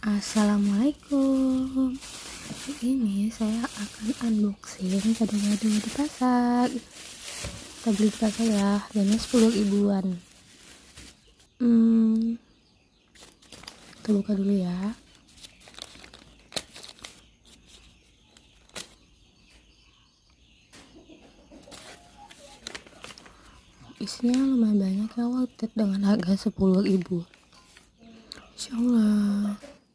Assalamualaikum. Ini saya akan unboxing gado-gado di pasar. Kita beli di pasar ya, harganya 10 ribuan. Kita buka dulu ya. Isinya lumayan banyak ya, worth it dengan harga 10 ribu. Insyaallah.